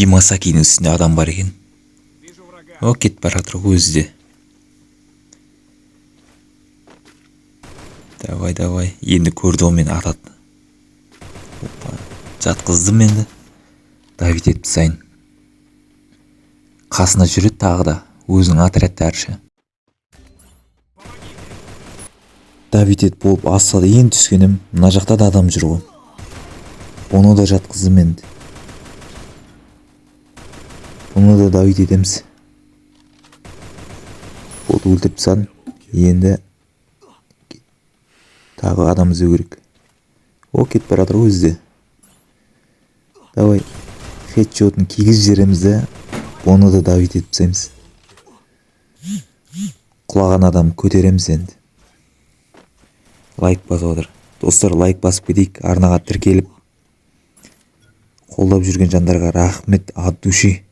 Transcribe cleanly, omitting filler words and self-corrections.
Бимасакинин үстүндө адам бар экен. О, кетип баратыр өзү де. Давай. Енді көрді ол мені атады. Жатқыздым енді. Давид етіп сайын. Қасына жүреді тағы да. Өзінің отрядтарыша. Давид етіп болып асады ең түскенім. Мына жақта да адам жүр ғой. Оны да жатқыздым енді. Оны да Давид етеміз. Болды өлтіріп тастадым. Енді тағы адам іздеу керек. О, кетіп баратыр өзі де. Давай хедшотын кигіз жереміз де. Оны да Давид етіп тастаймыз. Құлаған адам көтереміз енді. Лайк басып отыр. Достар, лайк басып кетейік. Арнаға тіркеліп қолдап жүрген жандарға рахмет от души.